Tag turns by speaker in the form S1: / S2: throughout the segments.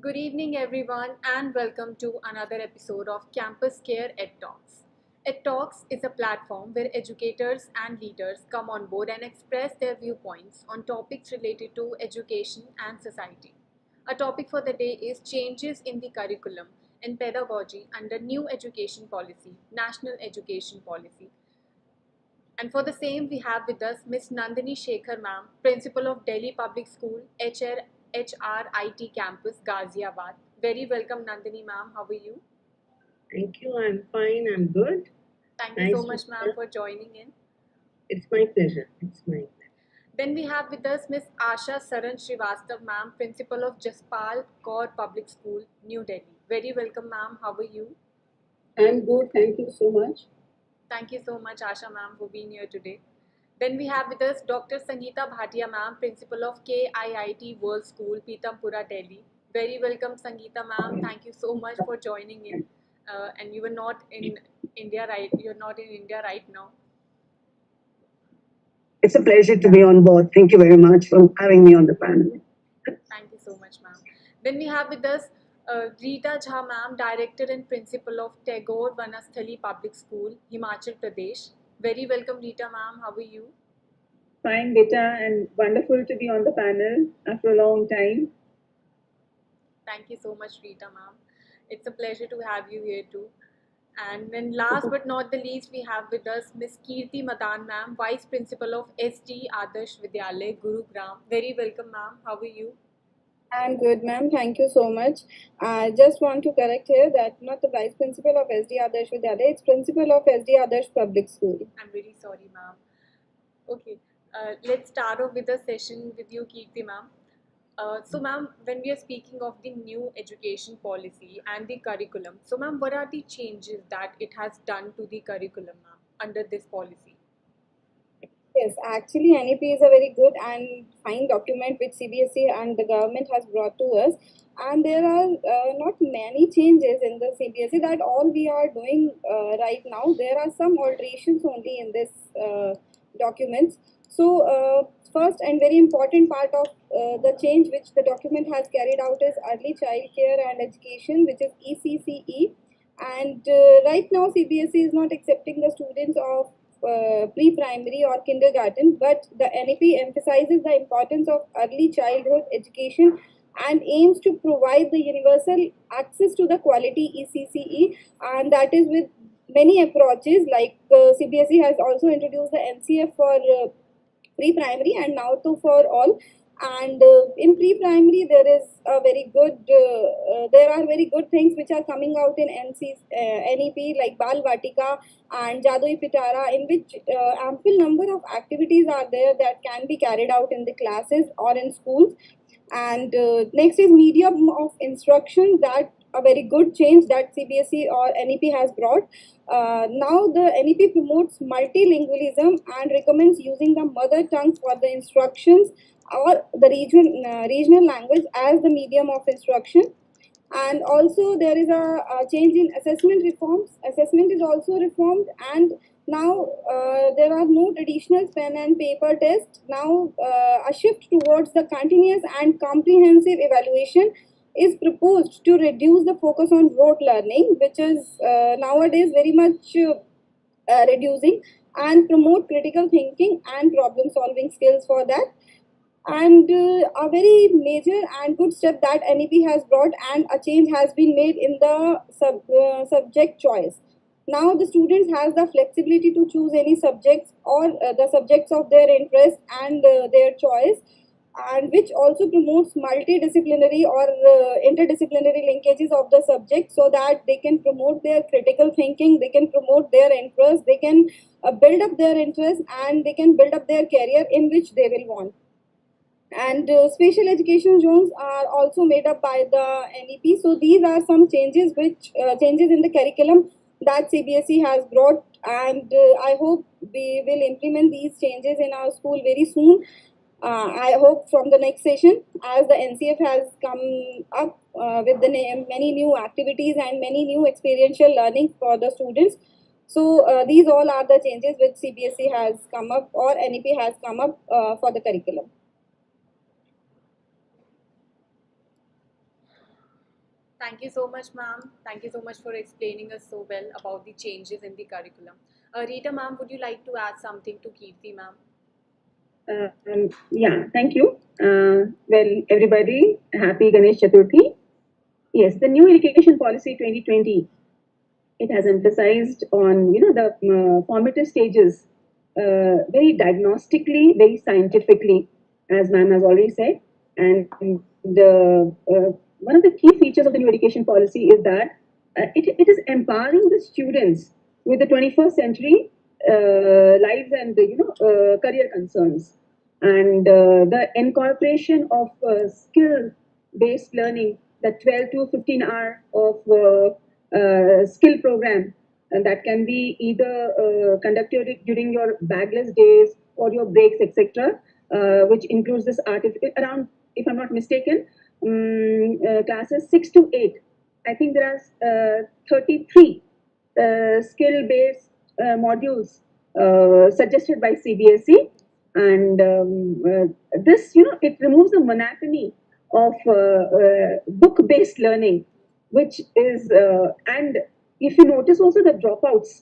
S1: Good evening, everyone, and welcome to another episode of Campus Care Ed Talks. Ed Talks is a platform where educators and leaders come on board and express their viewpoints on topics related to education and society. Our topic for the day is changes in the curriculum and pedagogy under new education policy, National Education Policy. And for the same, we have with us Miss Nandini Shekhar ma'am, Principal of Delhi Public School, HRIT Campus, Ghaziabad. Very welcome, Nandini ma'am. How are you?
S2: Thank you. I'm fine. I'm good.
S1: Thank you so
S2: Nice to
S1: much, ma'am,
S2: hear.
S1: for joining in.
S2: It's my pleasure. It's my pleasure.
S1: Then we have with us Miss Asha Saran Srivastav ma'am, Principal of Jaspal Kaur Public School, New Delhi. Very welcome, ma'am. How are you?
S2: I'm good. Thank you so much.
S1: Thank you so much, Asha ma'am, for being here today. Then we have with us Dr. Sangeeta Bhatia ma'am, Principal of KIIT World School, Pitampura, Delhi. Very welcome, Sangeeta ma'am. Thank you so much for joining in. And you were not in India, right? You're not in India right now.
S2: It's a pleasure to be on board. Thank you very much for having me on the panel.
S1: Thank you so much, ma'am. Then we have with us Rita Jha ma'am, Director and Principal of Tagore Vanasthali Public School, Himachal Pradesh. Very welcome, Rita ma'am. How are you?
S3: Fine, Beta, and wonderful to be on the panel after a long time.
S1: Thank you so much, Rita ma'am. It's a pleasure to have you here too. And then last but not the least, we have with us Miss Kirti Madan ma'am, Vice Principal of SD Adarsh Vidyalay, Gurugram. Very welcome, ma'am. How are you?
S4: I'm good, ma'am. Thank you so much. I just want to correct here that not the vice principal of SD Adarsh Vidyalaya, it's principal of SD Adarsh Public School.
S1: I'm really sorry, ma'am. Okay, let's start off with the session with you, Kirti ma'am. So, ma'am, when we are speaking of the new education policy and the curriculum, so, ma'am, what are the changes that it has done to the curriculum, ma'am, under this policy?
S4: Yes, actually, NEP is a very good and fine document which CBSE and the government has brought to us. And there are not many changes in the CBSE that all we are doing right now. There are some alterations only in this documents. So, first and very important part of the change which the document has carried out is early child care and education, which is ECCE. And right now, CBSE is not accepting the students of pre-primary or kindergarten, but the NEP emphasizes the importance of early childhood education and aims to provide the universal access to the quality ECCE, and that is with many approaches like CBSE has also introduced the NCF for pre-primary and now to for all. And in pre-primary there are very good things which are coming out in NEP like Bal Vatika and Jadoi Pitara, in which ample number of activities are there that can be carried out in the classes or in schools. And next is medium of instruction, that a very good change that CBSE or NEP has brought. Now the NEP promotes multilingualism and recommends using the mother tongue for the instructions or the regional language as the medium of instruction. And also there is a change in assessment reforms. Assessment is also reformed, and now there are no traditional pen and paper tests. Now a shift towards the continuous and comprehensive evaluation is proposed to reduce the focus on rote learning, which is nowadays very much reducing, and promote critical thinking and problem solving skills for that. And a very major and good step that NEP has brought, and a change has been made in the subject choice. Now the students has the flexibility to choose any subjects or the subjects of their interest and their choice, and which also promotes multidisciplinary or interdisciplinary linkages of the subject, so that they can promote their critical thinking, they can promote their interest, they can build up their interest, and they can build up their career in which they will want. And special education zones are also made up by the NEP. So these are some changes which changes in the curriculum that CBSE has brought, and I hope we will implement these changes in our school very soon. I hope from the next session, as the NCF has come up with the many new activities and many new experiential learning for the students. So these all are the changes which CBSE has come up or NEP has come up for the curriculum.
S1: Thank you so much, ma'am. Thank you so much for explaining us so well about the changes in the curriculum. Rita, ma'am, would you like to add something to Kirti, ma'am?
S3: Yeah, thank you. Well, everybody, happy Ganesh Chaturthi. Yes, the new education policy 2020, it has emphasized on the formative stages, very diagnostically, very scientifically, as ma'am has already said. And one of the key features of the new education policy is that it is empowering the students with the 21st century lives and career concerns, and the incorporation of skill based learning, the 12 to 15 hour of skill program, and that can be either conducted during your bagless days or your breaks, etc., which includes this around, if I'm not mistaken, classes 6 to 8. I think there are 33 skill based modules suggested by CBSE, and this, it removes the monotony of book based learning, which is and if you notice also the dropouts,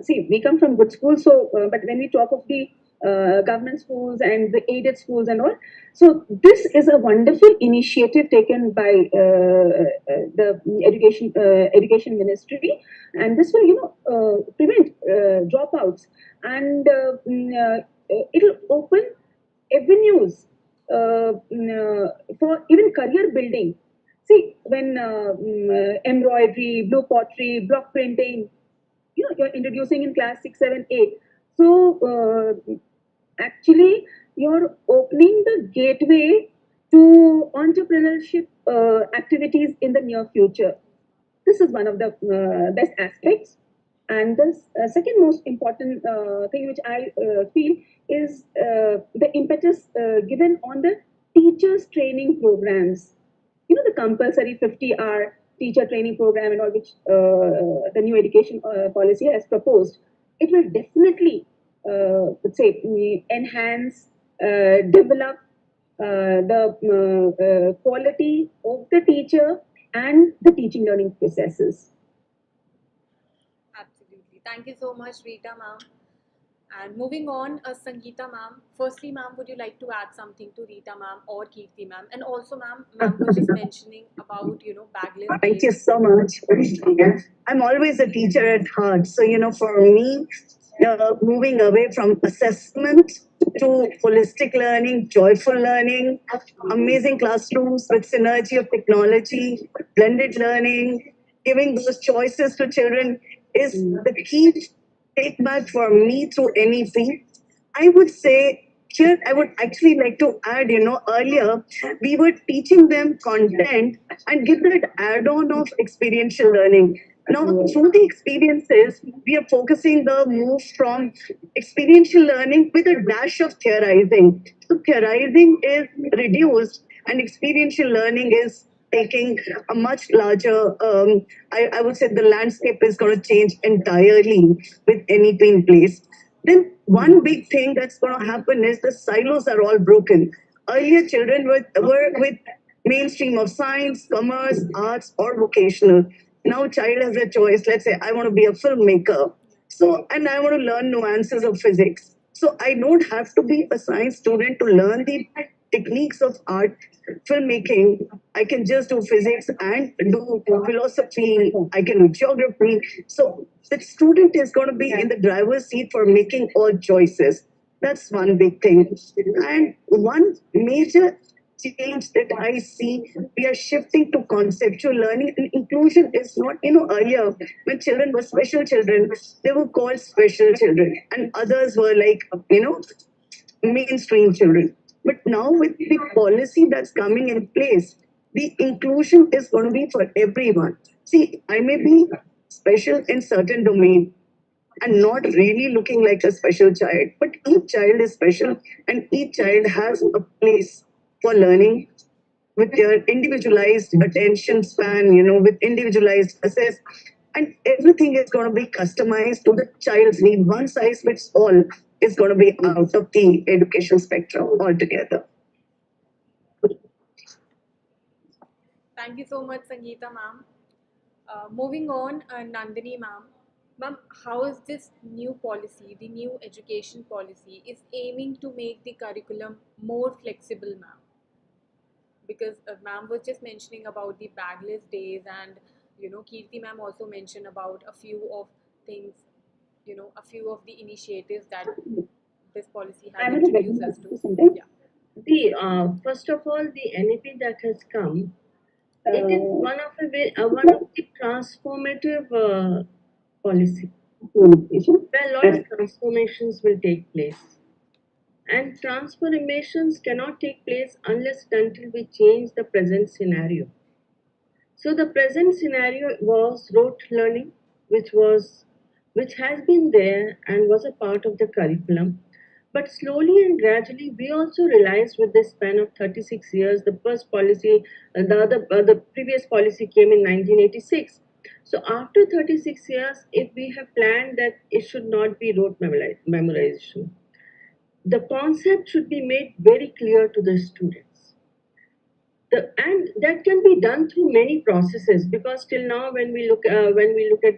S3: see, we come from good schools, so but when we talk of the government schools and the aided schools and all, so this is a wonderful initiative taken by the education ministry, and this will prevent dropouts, and it will open avenues for even career building. See, when embroidery, blue pottery, block printing, you're introducing in class 6, 7, 8. So actually, you're opening the gateway to entrepreneurship activities in the near future. This is one of the best aspects. And the second most important thing which I feel is the impetus given on the teachers training programs. The compulsory 50-hour teacher training program and all, which the new education policy has proposed. It will definitely, let's say, enhance, develop the quality of the teacher and the teaching learning processes.
S1: Absolutely. Thank you so much, Rita, ma'am. And moving on, Sangeeta, ma'am. Firstly, ma'am, would you like to add something to Rita, ma'am, or Kirti, ma'am? And also, ma'am was just mentioning about, bagless
S2: Thank you
S1: days.
S2: so much. I'm always a teacher at heart. So, for me, moving away from assessment to holistic learning, joyful learning, amazing classrooms with synergy of technology, blended learning, giving those choices to children is the key take back for me through NEP. I would say here, I would actually like to add, earlier we were teaching them content and give that add on of experiential learning. Now, through the experiences, we are focusing the move from experiential learning with a dash of theorizing. So, theorizing is reduced, and experiential learning is taking a much larger, I would say the landscape is going to change entirely with NEP in place. Then one big thing that's going to happen is the silos are all broken. Earlier, children were with mainstream of science, commerce, arts, or vocational. Now, child has a choice. Let's say I want to be a filmmaker, so and I want to learn nuances of physics. So I don't have to be a science student to learn the techniques of art filmmaking. I can just do physics and do philosophy. I can do geography. So the student is going to be in the driver's seat for making all choices. That's one big thing. And one major change that I see, we are shifting to conceptual learning, and inclusion is not, earlier when children were special children, they were called special children, and others were like, mainstream children. But now, with the policy that's coming in place, the inclusion is going to be for everyone. See, I may be special in certain domain and not really looking like a special child, but each child is special and each child has a place for learning with their individualized attention span, with individualized assess, and everything is going to be customized to the child's need. One size fits all is going to be out of the education spectrum altogether.
S1: Thank you so much, Sangeeta ma'am. Moving on, Nandini ma'am. Ma'am, how is this new policy, the new education policy, is aiming to make the curriculum more flexible, ma'am? Because ma'am was just mentioning about the bagless days, and Kirti ma'am also mentioned about a few of things, a few of the initiatives that this policy has
S3: I'm at a very
S1: introduced us to.
S3: center.
S1: Yeah.
S5: First of all, the NEP that has come, it is one of the transformative policy where a lot of transformations will take place. And transformations cannot take place unless until we change the present scenario. So the present scenario was rote learning, which has been there and was a part of the curriculum. But slowly and gradually, we also realized with this span of 36 years, the first policy, the previous policy came in 1986. So after 36 years, if we have planned that it should not be rote memorization, the concept should be made very clear to the students. And that can be done through many processes, because till now when we look at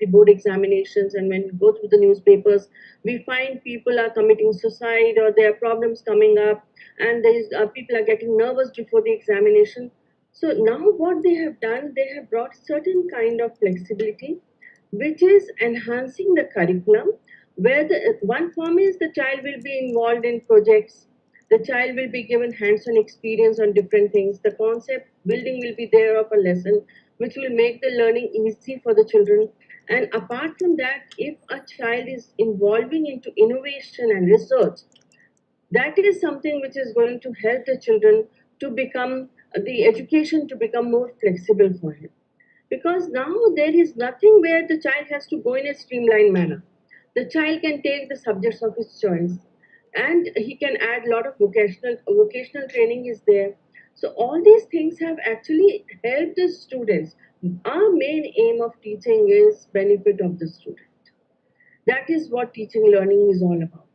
S5: the board examinations and when we go through the newspapers, we find people are committing suicide or there are problems coming up, and people are getting nervous before the examination. So now what they have done, they have brought certain kind of flexibility which is enhancing the curriculum, where the one form is the child will be involved in projects, the child will be given hands-on experience on different things. The concept building will be there of a lesson, which will make the learning easy for the children. And apart from that, if a child is involving into innovation and research, that is something which is going to help the children to become the education to become more flexible for him. Because now there is nothing where the child has to go in a streamlined manner. The child can take the subjects of his choice, and he can add a lot of vocational training is there. So all these things have actually helped the students. Our main aim of teaching is benefit of the student. That is what teaching learning is all about.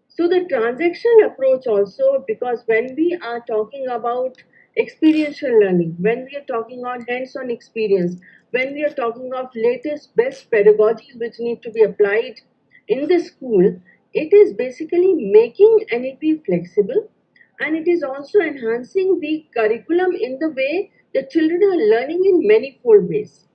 S5: So the transactional approach also, because when we are talking about experiential learning, when we are talking on hands-on experience, when we are talking of latest best pedagogies which need to be applied in the school, it is basically making NEP flexible, and it is also enhancing the curriculum in the way the children are learning in manifold ways.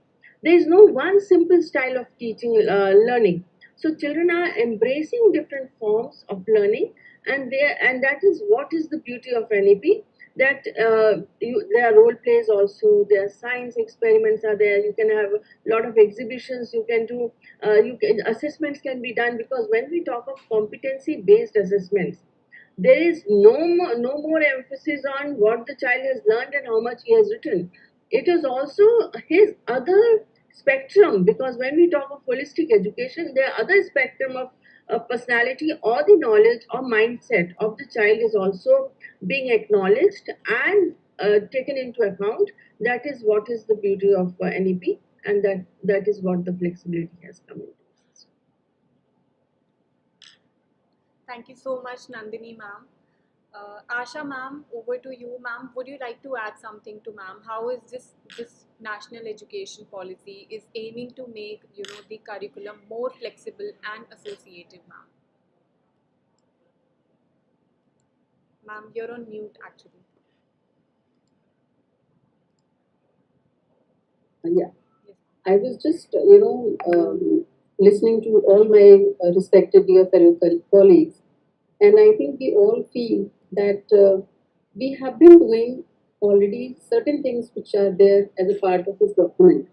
S5: There is no one simple style of teaching learning. So children are embracing different forms of learning, and that is what is the beauty of NEP. That there are role plays also. There are science experiments are there. You can have a lot of exhibitions. You can do assessments can be done, because when we talk of competency based assessments, there is no more emphasis on what the child has learned and how much he has written. It is also his other spectrum, because when we talk of holistic education, there are other spectrum of personality or the knowledge or mindset of the child is also being acknowledged and taken into account. That is what is the beauty of NEP, and that is what the flexibility has come into.
S1: Thank you so much, Nandini ma'am. Asha ma'am, over to you, ma'am. Would you like to add something to ma'am? How is this national education policy is aiming to make the curriculum more flexible and associative, ma'am? Ma'am, you're on mute actually.
S3: Yeah.
S1: Yes.
S3: I was just, listening to all my respected dear fellow colleagues, and I think we all feel that we have been doing already certain things which are there as a part of this document,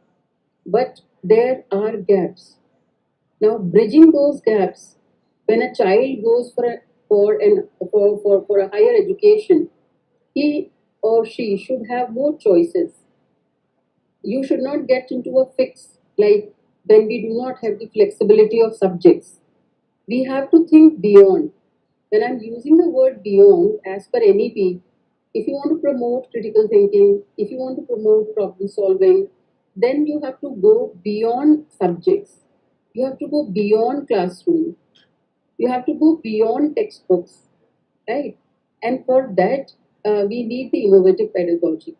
S3: but there are gaps. Now, bridging those gaps, when a child goes for a higher education, he or she should have more choices. You should not get into a fix like when we do not have the flexibility of subjects. We have to think beyond. When I'm using the word beyond, as per NEP, if you want to promote critical thinking, if you want to promote problem solving, then you have to go beyond subjects. You have to go beyond classroom. You have to go beyond textbooks, right? And for that, we need the innovative pedagogy.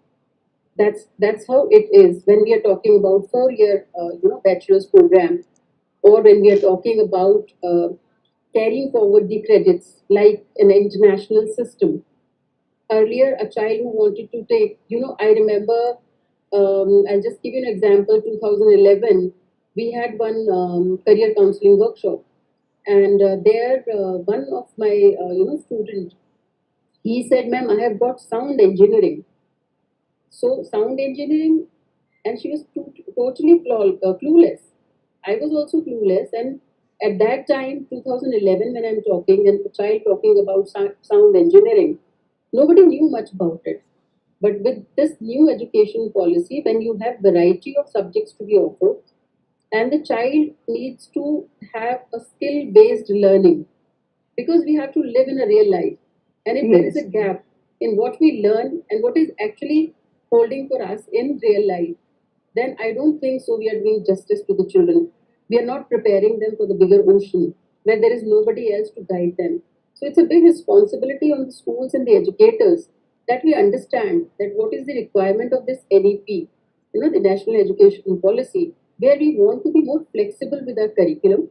S3: That's how it is when we are talking about 4 year bachelor's program, or when we are talking about carrying forward the credits like an international system. Earlier, a child who wanted to take, I remember, I'll just give you an example. 2011, we had one career counseling workshop, and there one of my student, he said, "Ma'am, I have got sound engineering." So sound engineering, and she was totally clueless. I was also clueless, and at that time, 2011, when I'm talking, and a child talking about sound engineering, nobody knew much about it. But with this new education policy, when you have variety of subjects to be offered, and the child needs to have a skill-based learning, because we have to live in a real life. And if there is a gap in what we learn and what is actually holding for us in real life, then I don't think so we are doing justice to the children. We are not preparing them for the bigger ocean where there is nobody else to guide them. So it's a big responsibility on the schools and the educators that we understand that what is the requirement of this NEP, the National Education Policy, where we want to be more flexible with our curriculum.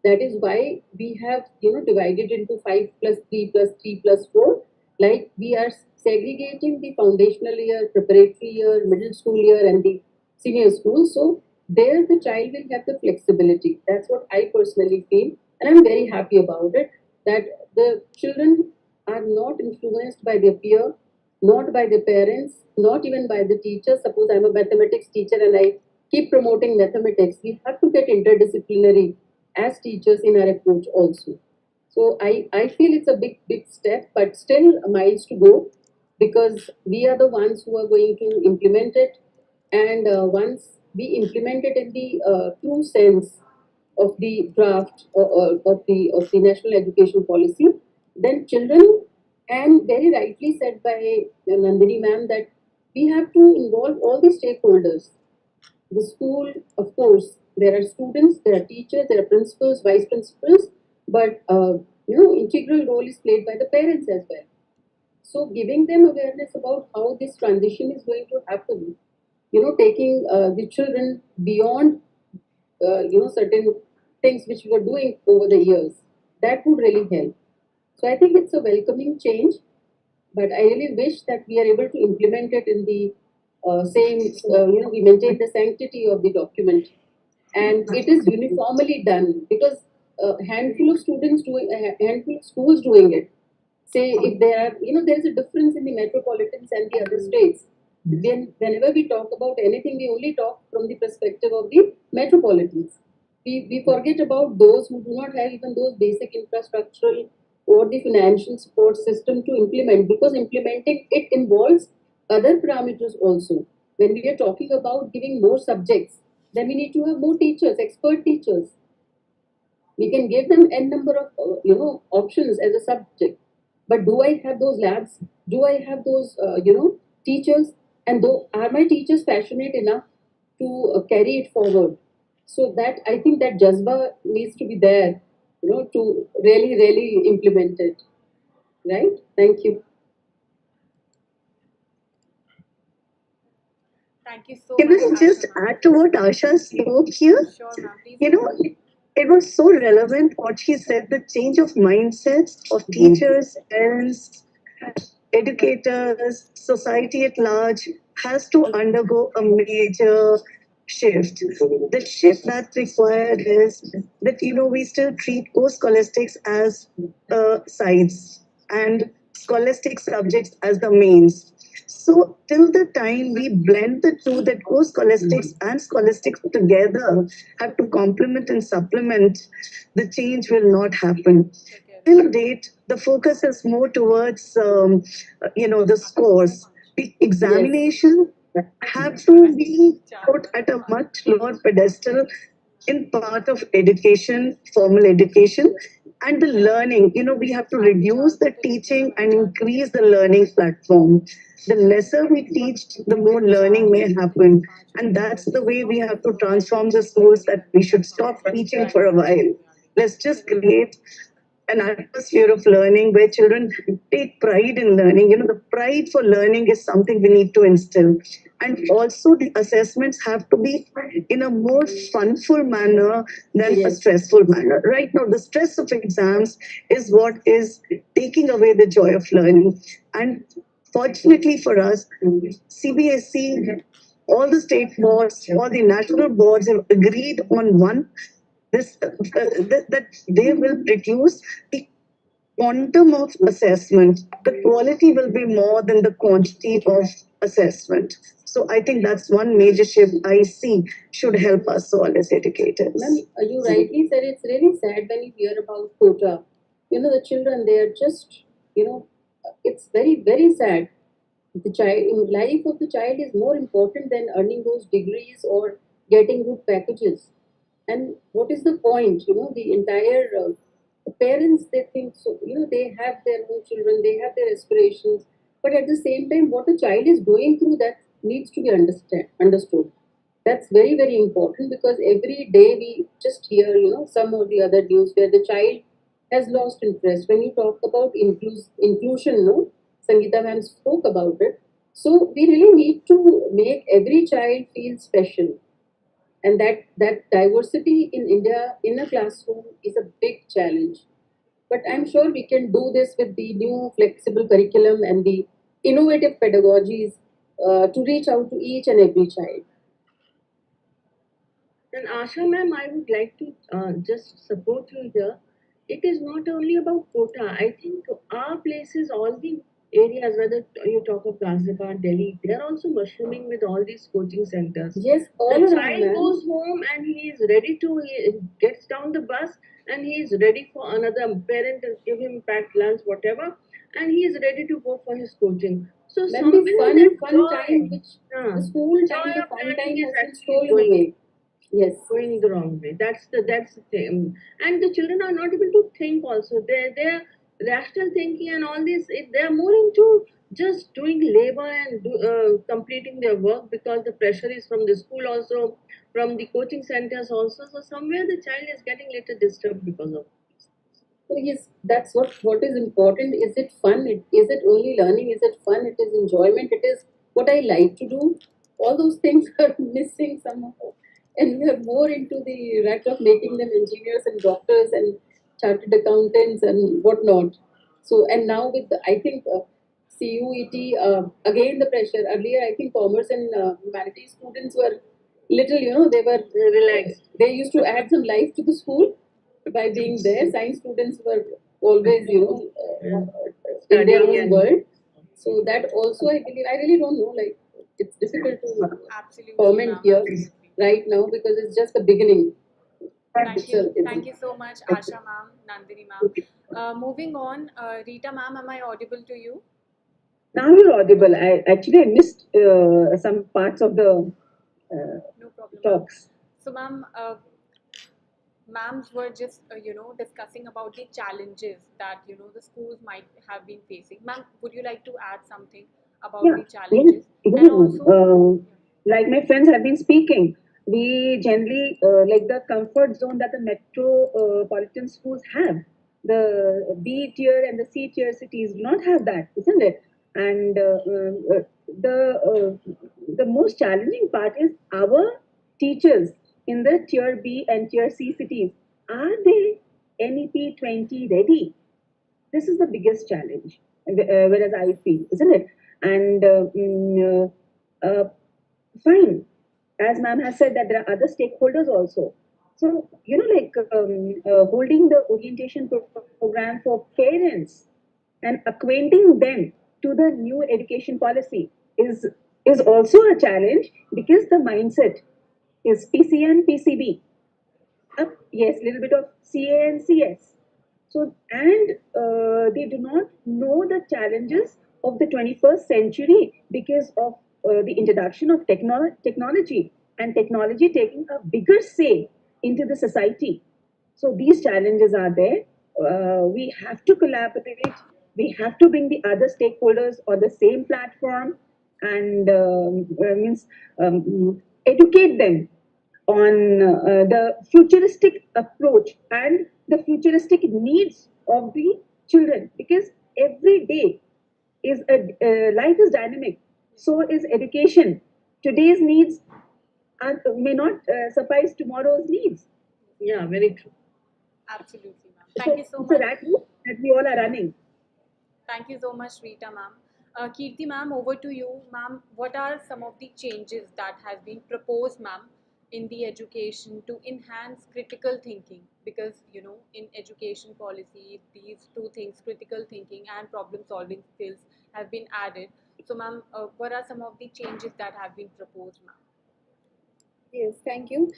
S3: That is why we have divided into 5+3+3+4. Like we are segregating the foundational year, preparatory year, middle school year, and the senior school. So there the child will have the flexibility. That's what I personally feel, and I'm very happy about it. That the children are not influenced by their peer, not by their parents, not even by the teachers. Suppose I'm a mathematics teacher and I keep promoting mathematics. We have to get interdisciplinary as teachers in our approach also. So I feel it's a big step, but still miles to go, because we are the ones who are going to implement it. And once we implement it in the true sense of the draft of the national education policy, then children, and very rightly said by Nandini ma'am, that we have to involve all the stakeholders. The school, of course, there are students, there are teachers, there are principals, vice principals, but integral role is played by the parents as well. So giving them awareness about how this transition is going to happen, taking the children beyond certain things which we were doing over the years, that would really help. So I think it's a welcoming change, but I really wish that we are able to implement it in the we maintain the sanctity of the document, and it is uniformly done, because a handful of students doing, a handful of schools doing it. Say if there are, there is a difference in the metropolitans and the other states. Whenever we talk about anything, we only talk from the perspective of the metropolitans. We forget about those who do not have even those basic infrastructural or the financial support system to implement, because implementing it involves other parameters also. When we are talking about giving more subjects, then we need to have more teachers, expert teachers. We can give them n number of options as a subject, but do I have those labs? Do I have those teachers? And are my teachers passionate enough to carry it forward? So that, I think, that jazba needs to be there, to really implement it. Right? Thank you.
S1: Thank you so
S2: Can
S1: much.
S2: I just
S1: Asha, ma'am.
S2: add to what Asha spoke here?
S1: Sure, ma'am. Please.
S2: You know, it was so relevant what she said, the change of mindsets of teachers, parents, educators, society at large has to undergo a major shift. The shift that's required is that, we still treat co-scholastics as sides and scholastic subjects as the mains. So till the time we blend the two, that co-scholastics and scholastics together have to complement and supplement, the change will not happen. Till date, the focus is more towards, the scores. The examination have to be put at a much lower pedestal in part of education, formal education, and the learning. We have to reduce the teaching and increase the learning platform. The lesser we teach, the more learning may happen. And that's the way we have to transform the schools, that we should stop teaching for a while. Let's just create an atmosphere of learning where children take pride in learning. The pride for learning is something we need to instill. And also, the assessments have to be in a more funful manner than a stressful manner. Right now, the stress of exams is what is taking away the joy of learning. And fortunately for us, CBSE, all the state boards, all the national boards have agreed on one that they will reduce the quantum of assessment. The quality will be more than the quantity of assessment. So I think that's one major shift I see should help us all as educators.
S3: Ma'am, you rightly said it's really sad when you hear about quota. The children, they are just, it's very, very sad. The child, life of the child is more important than earning those degrees or getting good packages. And what is the point? The entire parents, they think so. They have their own children, they have their aspirations, but at the same time, what a child is going through, that needs to be understood. That's very, very important, because every day we just hear, some or the other news where the child has lost interest. When you talk about inclusion, no, Sangeeta ma'am spoke about it. So we really need to make every child feel special, and that diversity in India in a classroom is a big challenge. But I'm sure we can do this with the new flexible curriculum and the innovative pedagogies to reach out to each and every child.
S5: And Asha ma'am, I would like to just support you here. It is not only about quota. I think our places, all the areas, whether you talk of Ghaziabad, Delhi, they are also mushrooming with all these coaching centers.
S3: Yes, all
S5: The
S3: around,
S5: child
S3: ma'am.
S5: goes home and he is ready to, he gets down the bus and he is ready for another parent to give him packed lunch, whatever, and he is ready to go for his coaching. So
S3: Ma'am,
S5: somewhere
S3: the
S5: that
S3: fun
S5: joy,
S3: time, which the school time,
S5: joy
S3: the
S5: of
S3: fun
S5: learning
S3: time
S5: is
S3: has been
S5: actually
S3: stolen
S5: going
S3: away. Yes.
S5: going the wrong way. That's the thing. And the children are not able to think also. They're rational thinking and all this. They're more into just doing labor and completing their work, because the pressure is from the school also, from the coaching centers also. So somewhere the child is getting little disturbed because of.
S3: So yes, that's what is important. Is it fun? Is it only learning? Is it fun? It is enjoyment. It is what I like to do. All those things are missing somehow, and we are more into the rack of making them engineers and doctors and chartered accountants and whatnot. So, and now with the, I think CUET, again the pressure. Earlier, I think commerce and humanities students were little, they were
S5: Relaxed.
S3: They used to add some life to the school by being there. Science students were always, in their
S5: Studying
S3: own
S5: and
S3: world. So that also, I believe, I really don't know, like, it's difficult to
S1: Absolutely,
S3: comment
S1: ma'am.
S3: here
S1: Absolutely.
S3: right now, because it's just the beginning.
S1: Thank you so much, Asha ma'am, Nandini ma'am. Moving on, Rita ma'am, am I audible to you?
S3: Now you're audible. I missed some parts of the
S1: No problem, ma'am.
S3: talks.
S1: So, ma'am, ma'ams were just discussing about the challenges that the schools might have been facing. Ma'am, would you like to add something about
S3: Yeah,
S1: the challenges? And
S3: yeah.
S1: also,
S3: Like my friends have been speaking, we generally like the comfort zone that the metropolitan schools have. The B tier and the C tier cities do not have that, isn't it? And the most challenging part is our teachers in the tier B and tier C cities. Are they NEP 20 ready? This is the biggest challenge, whereas I feel, isn't it? And fine, as ma'am has said, that there are other stakeholders also. So, like holding the orientation program for parents and acquainting them to the new education policy is also a challenge, because the mindset is PCA and PCB. Yes, little bit of CA and CS. So, and they do not know the challenges of the 21st century because of the introduction of technology, and technology taking a bigger say into the society. So these challenges are there. We have to collaborate. We have to bring the other stakeholders on the same platform, and means educate them on the futuristic approach and the futuristic needs of the children, because every day is a life is dynamic. So is education. Today's needs may not suffice tomorrow's needs.
S5: Yeah, very true.
S1: Absolutely, ma'am.
S3: So
S1: Thank you so
S3: it's a
S1: much.
S3: rat race that we all are running.
S1: Thank you so much, Rita ma'am. Kirti ma'am, over to you. Ma'am, what are some of the changes that has been proposed, ma'am, in the education to enhance critical thinking? Because, in education policy, these two things, critical thinking and problem solving skills, have been added. So, ma'am, what are some of the changes that have been proposed, ma'am?
S4: Yes, thank you.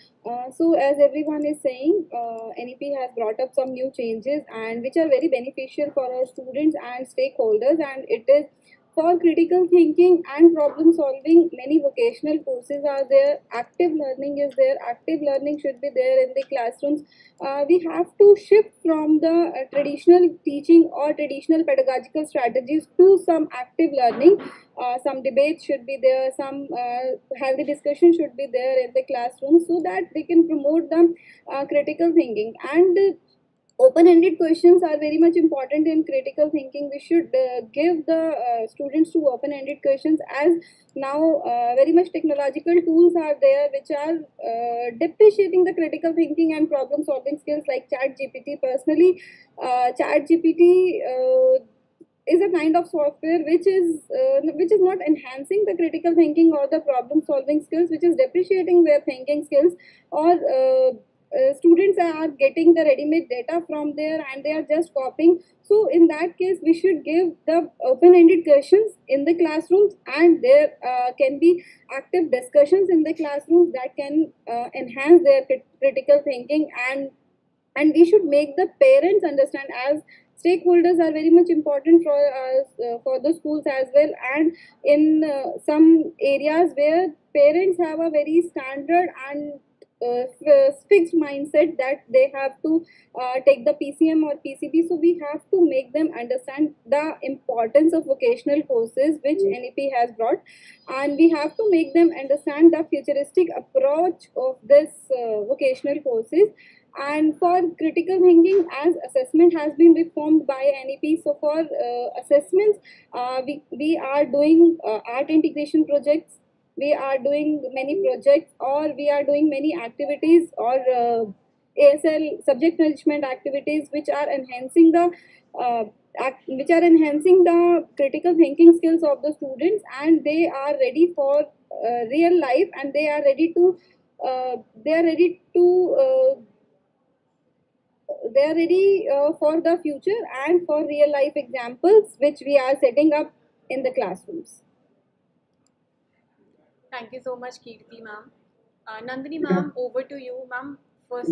S4: So, as everyone is saying, NEP has brought up some new changes and which are very beneficial for our students and stakeholders. And it is for critical thinking and problem solving. Many vocational courses are there. Active learning is there. Active learning should be there in the classrooms. We have to shift from the traditional teaching or traditional pedagogical strategies to some active learning. Some debate should be there, some healthy discussion should be there in the classroom so that they can promote the critical thinking. And open-ended questions are very much important in critical thinking. We should give the students to open-ended questions, as now very much technological tools are there which are depreciating the critical thinking and problem solving skills, like chat gpt. Personally, chat gpt is a kind of software which is not enhancing the critical thinking or the problem solving skills, which is depreciating their thinking skills. Or students are getting the ready made data from there and they are just copying. So in that case, we should give the open ended questions in the classrooms, and there can be active discussions in the classrooms that can enhance their critical thinking. And we should make the parents understand, as stakeholders are very much important for us, for the schools as well. And in some areas where parents have a very standard and fixed mindset that they have to take the PCM or PCB, so we have to make them understand the importance of vocational courses which NEP has brought, and we have to make them understand the futuristic approach of this vocational courses. And for critical thinking, as assessment has been reformed by NEP, so for assessments, we are doing art integration projects, we are doing many projects, or we are doing many activities, or ASL subject management activities which are enhancing the which are enhancing the critical thinking skills of the students, and they are ready for real life, and they are ready to uh, they are ready to uh, they are ready for the future and for real life examples which we are setting up in the classrooms.
S1: Thank you so much, Kirti ma'am. Nandini ma'am, over to you, ma'am. First,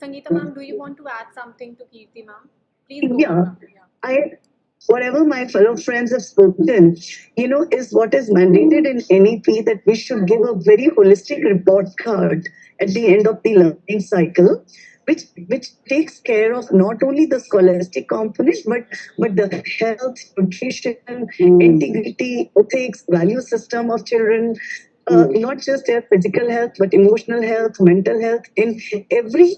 S1: Sangeeta ma'am, do you want to add something to Kirti ma'am? Please go on,
S2: Yeah,
S1: ma'am. Yeah.
S2: I whatever my fellow friends have spoken, is what is mandated in NEP, that we should give a very holistic report card at the end of the learning cycle, which takes care of not only the scholastic component, but the health, nutrition, integrity, ethics, value system of children. Not just their physical health, but emotional health, mental health, in every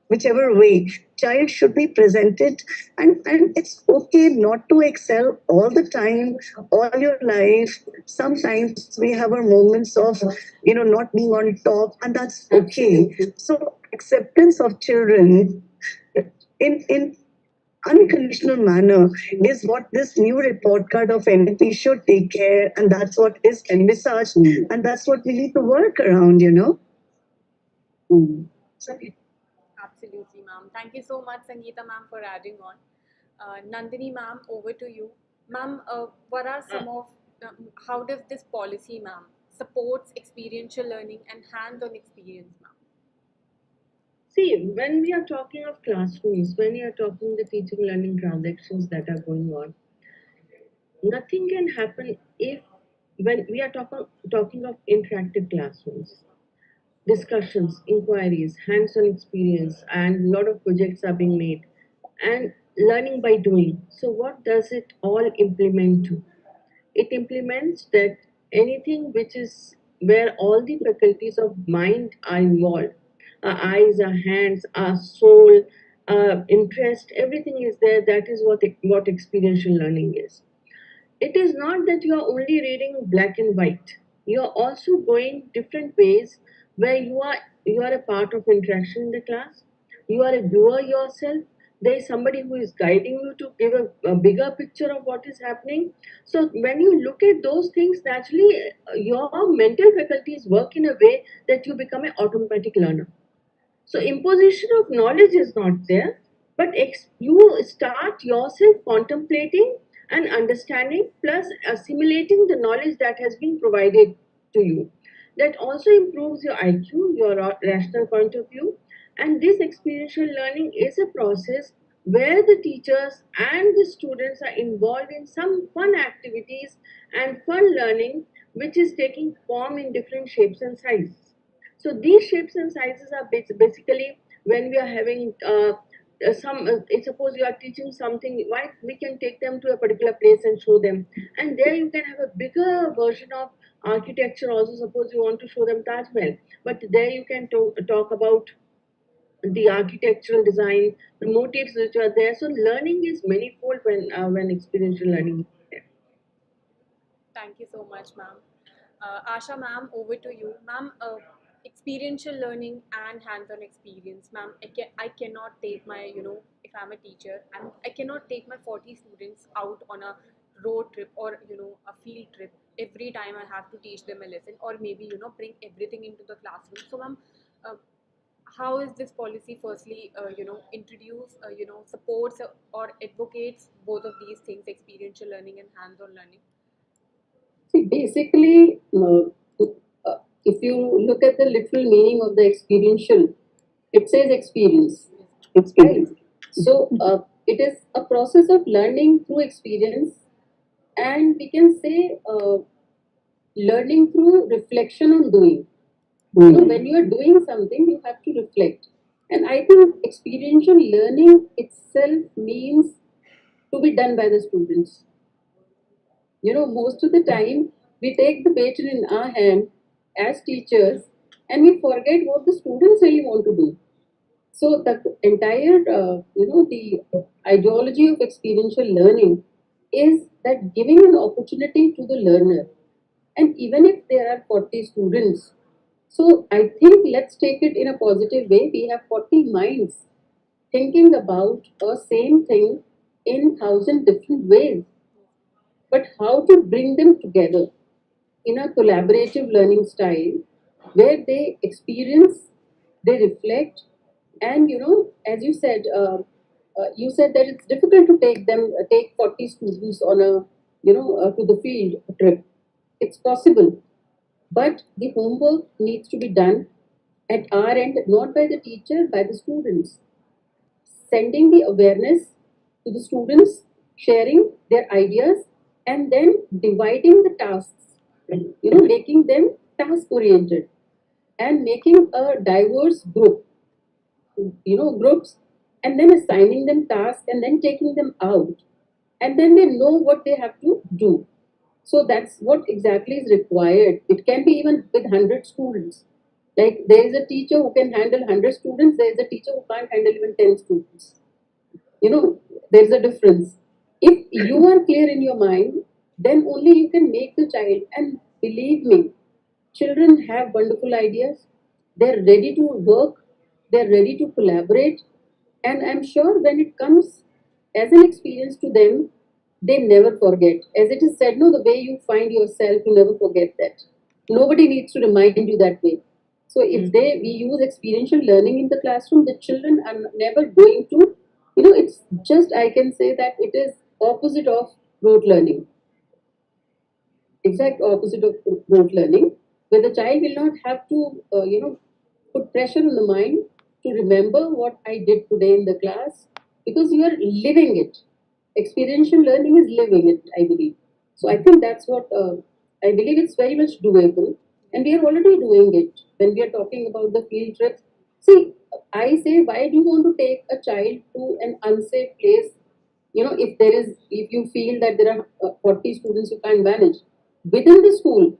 S2: whichever way child should be presented. And it's okay not to excel all the time, all your life. Sometimes we have our moments of not being on top, and that's okay. So acceptance of children in unconditional manner is what this new report card of NP should take care, and that's what is envisaged, and that's what we need to work around.
S1: Absolutely, ma'am. Thank you so much, Sangeeta ma'am, for adding on. Nandini ma'am, over to you. Ma'am, what are some of, how does this policy, ma'am, supports experiential learning and hands-on experience, ma'am?
S5: See, when we are talking of classrooms, when we are talking the teaching learning transactions that are going on, nothing can happen if, when we are talking of interactive classrooms, discussions, inquiries, hands-on experience, and a lot of projects are being made, and learning by doing. So what does it all implement to? It implements that anything which is where all the faculties of mind are involved, our eyes, our hands, our soul, interest, everything is there. That is what experiential learning is. It is not that you are only reading black and white. You are also going different ways where you are a part of interaction in the class. You are a viewer yourself. There is somebody who is guiding you to give a bigger picture of what is happening. So when you look at those things, naturally your mental faculties work in a way that you become an automatic learner. So imposition of knowledge is not there, but you start yourself contemplating and understanding plus assimilating the knowledge that has been provided to you. That also improves your IQ, your rational point of view. And this experiential learning is a process where the teachers and the students are involved in some fun activities and fun learning, which is taking form in different shapes and sizes. So these shapes and sizes are basically when we are having suppose you are teaching something, why we can take them to a particular place and show them, and there you can have a bigger version of architecture also. Suppose you want to show them Taj Mahal, but there you can talk about the architectural design, the motifs which are there. So learning is manifold when experiential learning is there.
S1: Thank you so much, ma'am. Asha, ma'am, over to you. Ma'am, experiential learning and hands-on experience. Ma'am, I cannot take my, if I'm a teacher, I cannot take my 40 students out on a road trip or, a field trip every time I have to teach them a lesson, or maybe, bring everything into the classroom. So, ma'am, uh, how is this policy firstly, introduce, supports or advocates both of these things, experiential learning and hands-on learning?
S3: See, basically, if you look at the literal meaning of the experiential, it says experience. Experience. So it is a process of learning through experience, and we can say learning through reflection on doing. You know, when you are doing something, you have to reflect. And I think experiential learning itself means to be done by the students. You know, most of the time we take the baton in our hand as teachers and we forget what the students really want to do. So the entire, the ideology of experiential learning is that giving an opportunity to the learner. And even if there are 40 students, so I think let's take it in a positive way. We have 40 minds thinking about a same thing in 1,000 different ways. But how to bring them together in a collaborative learning style where they experience, they reflect, and as you said that it's difficult to take 40 students on a to the field trip. It's possible, but the homework needs to be done at our end, not by the teacher, by the students. Sending the awareness to the students, sharing their ideas, and then dividing the tasks, making them task oriented and making a diverse groups, and then assigning them tasks and then taking them out, and then they know what they have to do. So that's what exactly is required. It can be even with 100 students. Like there is a teacher who can handle 100 students, there is a teacher who can't handle even 10 students. There's a difference. If you are clear in your mind, then only you can make the child. And believe me, children have wonderful ideas. They're ready to work, they're ready to collaborate. And I'm sure when it comes as an experience to them, they never forget. As it is said, no, the way you find yourself, you never forget that. Nobody needs to remind you that way. So if we use experiential learning in the classroom, the children are never going to, it's just, I can say that it is opposite of rote learning. Exact opposite of rote learning, where the child will not have to, put pressure on the mind to remember what I did today in the class, because you are living it. Experiential learning is living it, I believe. So I think that's what I believe. It's very much doable, and we are already doing it. When we are talking about the field trips, see, I say, why do you want to take a child to an unsafe place? If you feel that there are 40 students you can't manage within the school,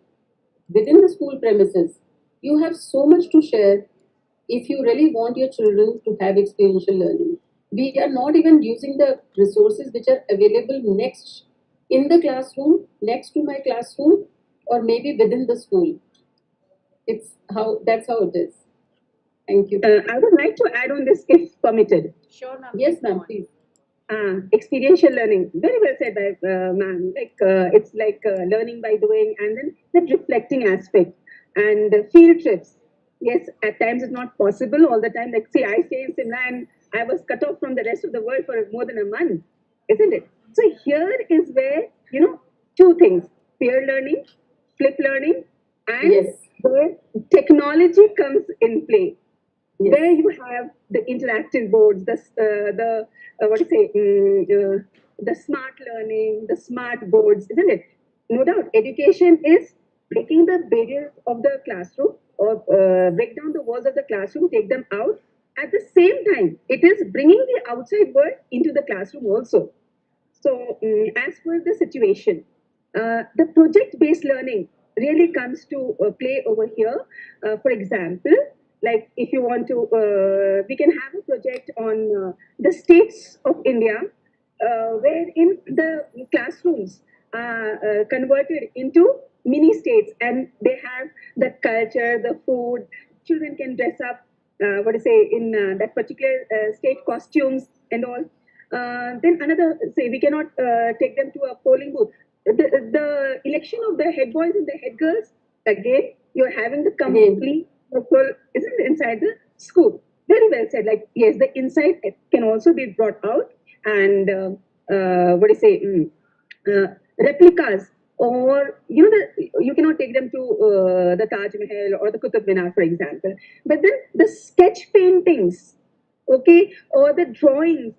S3: within the school premises, you have so much to share if you really want your children to have experiential learning. We are not even using the resources which are available next in the classroom, next to my classroom, or maybe within the school. That's how it is. Thank you. I would like to add on this if permitted.
S1: Sure, ma'am.
S3: Yes,
S1: please go
S3: ma'am,
S1: on.
S3: please. Experiential learning. Very well said by ma'am. It's like learning by doing, and then that reflecting aspect and field trips. Yes, at times it's not possible all the time. Like, see, I stay in Simla and I was cut off from the rest of the world for more than a month, isn't it? So here is where two things: peer learning, flip learning, and where technology comes in play. Where you have the interactive boards, the what to say, the smart learning, the smart boards, isn't it? No doubt, education is breaking the barriers of the classroom or break down the walls of the classroom, take them out. At the same time, it is bringing the outside world into the classroom also. So, as per the situation, the project-based learning really comes to play over here. For example, like if you want to, we can have a project on the states of India, wherein the classrooms are converted into mini states, and they have the culture, the food. Children can dress up, what to say, in that particular state costumes and all. Then another, say, we cannot take them to a polling booth. The election of the head boys and the head girls, again, you're having the complete local, isn't it, inside the school. Very well said. Like, yes, the inside can also be brought out, and what do you say, replicas, or you cannot take them to the Taj Mahal or the Qutub Minar, for example. But then the sketch paintings, okay, or the drawings,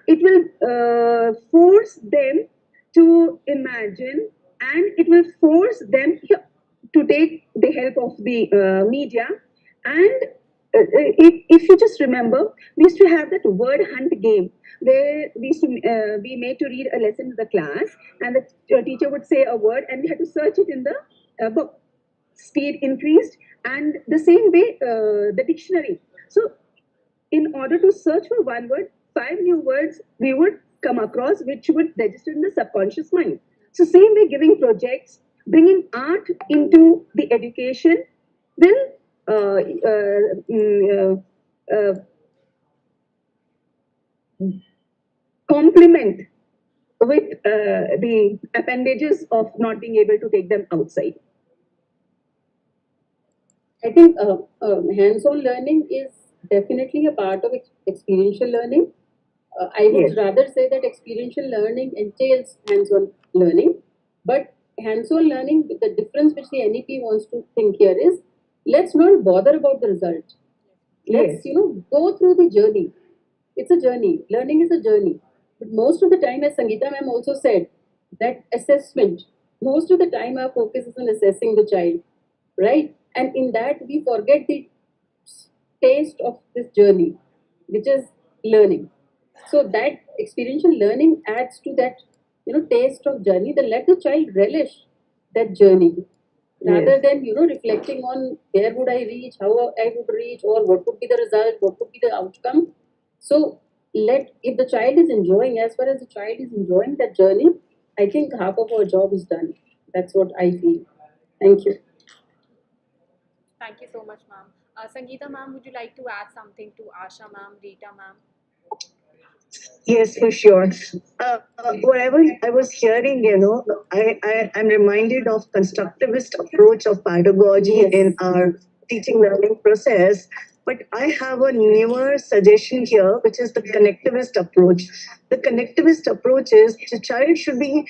S3: it will force them to imagine, and it will force them to take the help of the media. And if you just remember, we used to have that word hunt game where we used to be made to read a lesson to the class, and the teacher would say a word, and we had to search it in the book. Speed increased, and the same way the dictionary. So in order to search for one word, 5 new words we would come across, which would register in the subconscious mind. So same way, giving projects, bringing art into the education will complement with the appendages of not being able to take them outside. I think hands-on learning is definitely a part of experiential learning. I would rather say that experiential learning entails hands-on learning, but hands-on learning, the difference which the NEP wants to think here is, let's not bother about the result. Let's go through the journey. It's a journey. Learning is a journey. But most of the time, as Sangeeta ma'am also said, that assessment, most of the time our focus is on assessing the child, right? And in that we forget the taste of this journey, which is learning. So that experiential learning adds to that, taste of journey. Then let the child relish that journey, rather than reflecting on where would I reach, how I would reach, or what would be the result, what would be the outcome. So if the child is enjoying, as far as the child is enjoying that journey, I think half of our job is done. That's what I feel. Thank you.
S1: Thank you so much, ma'am. Sangeeta ma'am, would you like to add something to Asha ma'am, Rita ma'am?
S2: Yes, for sure. Whatever I was hearing, I'm reminded of constructivist approach of pedagogy in our teaching learning process. But I have a newer suggestion here, which is the connectivist approach. The connectivist approach is the child should be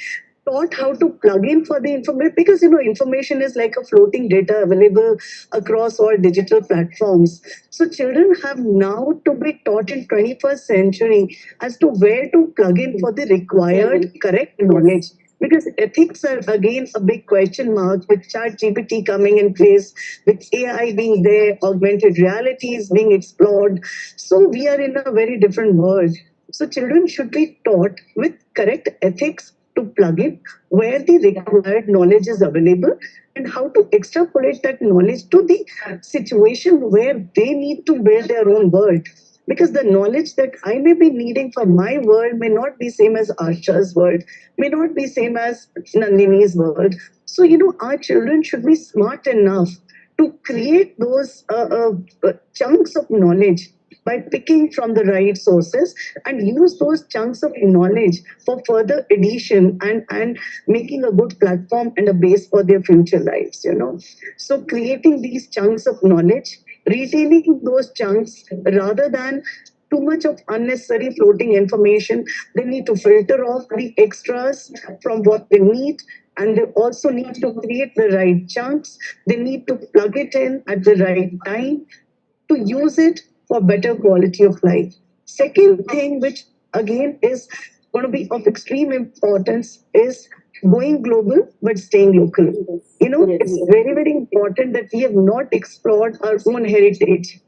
S2: taught how to plug in for the information, because information is like a floating data available across all digital platforms. So children have now to be taught in 21st century as to where to plug in for the required correct knowledge, because ethics are again a big question mark with chat GPT coming in place, with AI being there, augmented reality is being explored. So we are in a very different world. So children should be taught with correct ethics to plug in where the required knowledge is available, and how to extrapolate that knowledge to the situation where they need to build their own world. because the knowledge that I may be needing for my world may not be same as Asha's world, may not be same as Nandini's world. So, our children should be smart enough to create those chunks of knowledge by picking from the right sources and use those chunks of knowledge for further addition and making a good platform and a base for their future lives. So creating these chunks of knowledge, retaining those chunks rather than too much of unnecessary floating information. They need to filter off the extras from what they need, and they also need to create the right chunks. They need to plug it in at the right time to use it for better quality of life. Second thing, which again is going to be of extreme importance, is going global but staying local. It's very, very important that we have not explored our own heritage.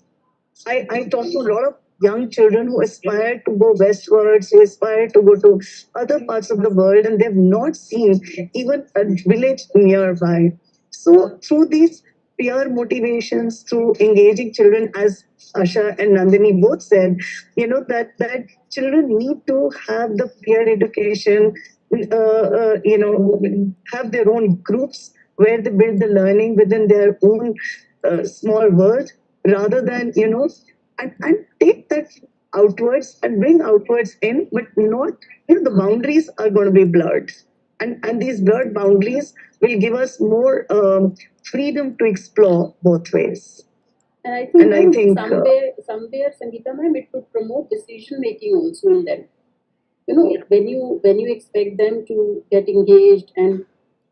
S2: I talk to a lot of young children who aspire to go westwards, who aspire to go to other parts of the world, and they've not seen even a village nearby. So, through these peer motivations, through engaging children, as Asha and Nandini both said, that children need to have the peer education, have their own groups where they build the learning within their own small world rather than and take that outwards and bring outwards in, but not the boundaries are going to be blurred, and these blurred boundaries will give us more freedom to explore both ways.
S3: And I think, somewhere, Sangeeta ma'am, it could promote decision making also in them. When you expect them to get engaged and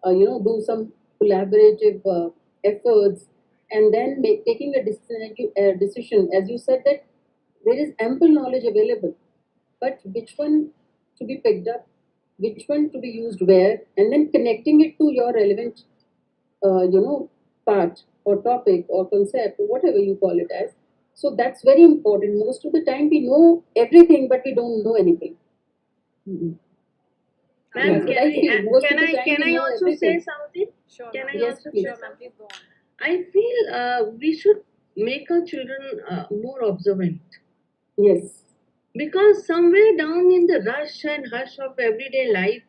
S3: do some collaborative efforts, and then taking a decision, as you said, that there is ample knowledge available, but which one to be picked up, which one to be used where, and then connecting it to your relevant part or topic or concept or whatever you call it as. So that's very important. Most of the time we know everything, but we don't know anything.
S5: Ma'am,
S3: That's what I feel. Most of the time
S5: can
S3: we
S5: I
S3: know
S5: also
S3: everything.
S5: say something?
S1: Sure,
S5: Can
S1: ma'am.
S5: I
S3: Yes,
S5: also
S3: please.
S5: say
S1: Sure, ma'am.
S5: something?
S1: Please go on.
S5: I feel we should make our children more observant,
S3: Yes.
S5: because somewhere down in the rush and hush of everyday life,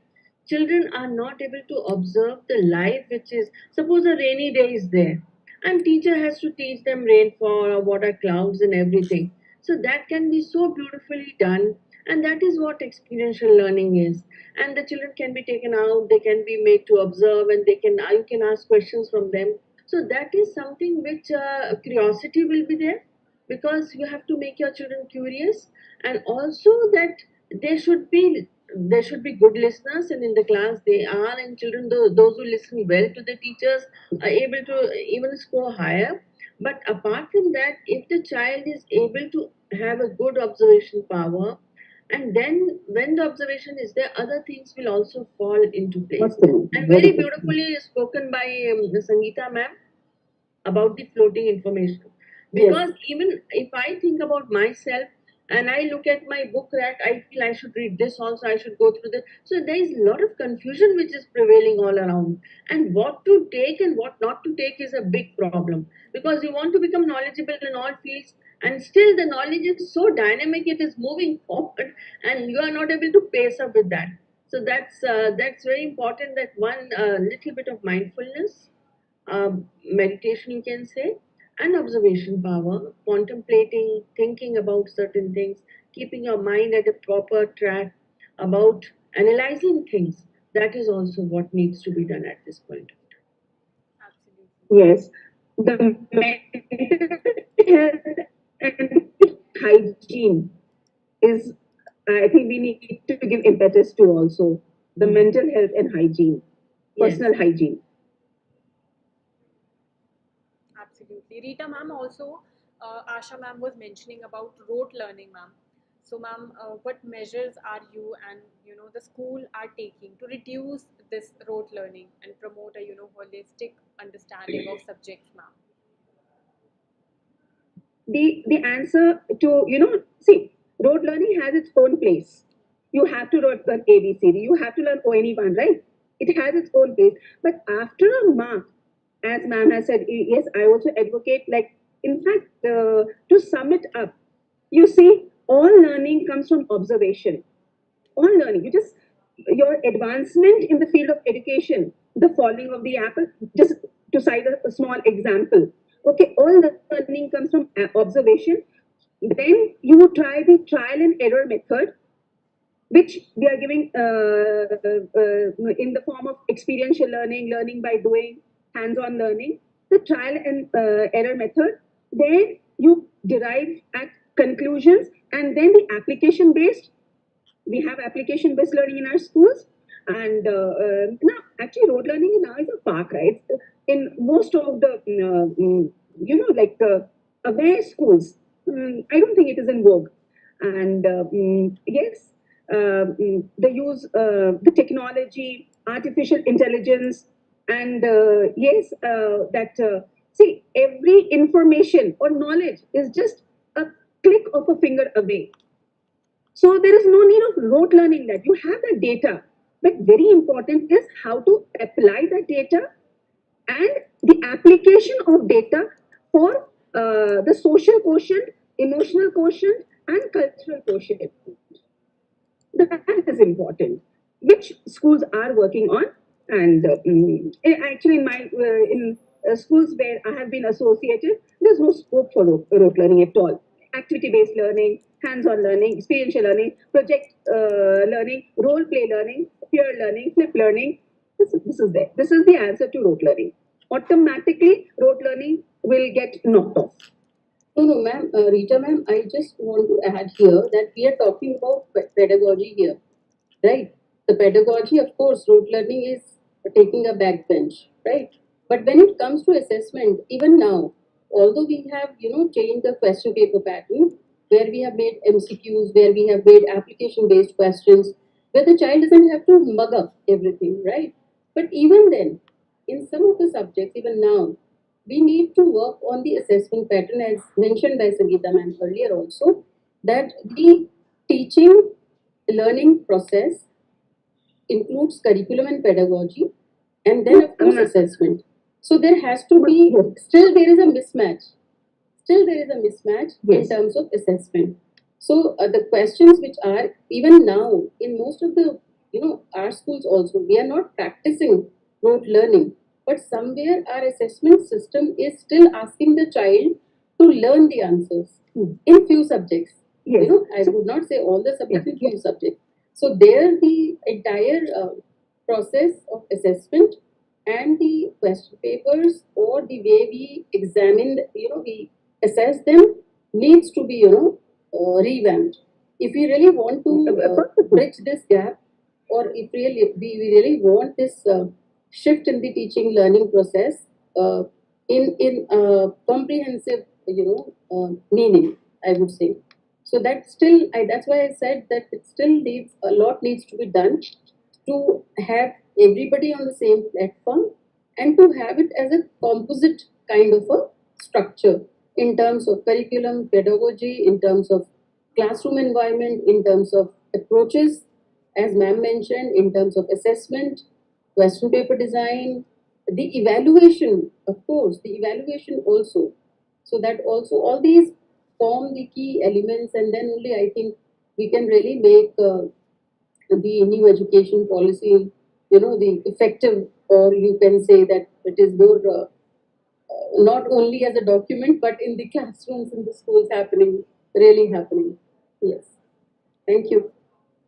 S5: children are not able to observe the life which is, suppose a rainy day is there, and teacher has to teach them rainfall or what are clouds and everything. So that can be so beautifully done, and that is what experiential learning is. And the children can be taken out, they can be made to observe, and you can ask questions from them. So that is something which curiosity will be there, because you have to make your children curious, and also that they should be there should be good listeners, and in the class they are, and children, those who listen well to the teachers, are able to even score higher. But apart from that, if the child is able to have a good observation power, and then when the observation is there, other things will also fall into place. And very beautifully spoken by Sangeeta ma'am about the floating information. Because even if I think about myself and I look at my book rack, I feel I should read this also, I should go through this. So there is a lot of confusion which is prevailing all around. And what to take and what not to take is a big problem. Because you want to become knowledgeable in all fields, and still the knowledge is so dynamic, it is moving forward, and you are not able to pace up with that. So that's very important, that one little bit of mindfulness, meditation, you can say, and observation power, contemplating, thinking about certain things, keeping your mind at a proper track, about analyzing things. That is also what needs to be done at this point.
S1: Absolutely.
S3: Yes, the mental health and hygiene is, I think we need to give impetus to also the mental health and hygiene,
S5: Yes.
S3: personal hygiene.
S1: Absolutely. Rita ma'am also, Asha ma'am was mentioning about rote learning, ma'am. So ma'am, what measures are you and the school are taking to reduce this rote learning and promote a holistic understanding of subjects, ma'am?
S3: The answer to, see, rote learning has its own place. You have to learn ABCD, you have to learn ONE1, right? It has its own place. But after a mark, as ma'am has said, yes, I also advocate, like, in fact, to sum it up, You see, all learning comes from observation. All learning, your advancement in the field of education, the falling of the apple, just to cite a small example. Okay, all the learning comes from observation. Then you try the trial and error method, which we are giving in the form of experiential learning, learning by doing, hands-on learning, the trial and error method. Then you derive at conclusions, and then the application-based. We have application-based learning in our schools, and now actually rote learning now is a park, right? In most of the aware schools, I don't think it is in vogue. And yes, the use the technology, artificial intelligence, and yes, that see, every information or knowledge is just a click of a finger away. So there is no need of rote learning that you have the data, but very important is how to apply the data and the application of data for the social quotient, emotional quotient, and cultural quotient. That is important, which schools are working on. And actually, in my in schools where I have been associated, there's no scope for rote learning at all. Activity-based learning, hands-on learning, experiential learning, project learning, role-play learning, peer learning, flip learning. This is there. This is the answer to rote learning. Automatically, rote learning will get knocked off.
S6: No, ma'am, Rita, ma'am, I just want to add here that we are talking about pedagogy here, right? The pedagogy, of course, rote learning is taking a backbench, right? But when it comes to assessment, even now, although we have, changed the question paper pattern, where we have made MCQs, where we have made application-based questions, where the child doesn't have to mug up everything, right? But even then, in some of the subjects, even now, we need to work on the assessment pattern, as mentioned by Sangeeta ma'am earlier also, that the teaching learning process includes curriculum and pedagogy, and then of course assessment. So there has to be, still there is a mismatch. Still there is a mismatch in terms of assessment. So the questions which are even now in most of the our schools also, we are not practicing rote learning, but somewhere our assessment system is still asking the child to learn the answers in few subjects. I would not say all the subjects, in few subjects. So there the entire process of assessment and the question papers or the way we examine, we assess them needs to be, revamped. If we really want to bridge this gap, or if we really want this shift in the teaching learning process in comprehensive, meaning, I would say. So that still, that's why I said that it still needs a lot needs to be done to have everybody on the same platform and to have it as a composite kind of a structure in terms of curriculum, pedagogy, in terms of classroom environment, in terms of approaches, as ma'am mentioned, in terms of assessment, question paper design, the evaluation, of course, the evaluation also. So that also all these form the key elements, and then only I think we can really make the new education policy, the effective, or you can say that it is more not only as a document, but in the classrooms, in the schools happening, really happening. Yes. Thank you.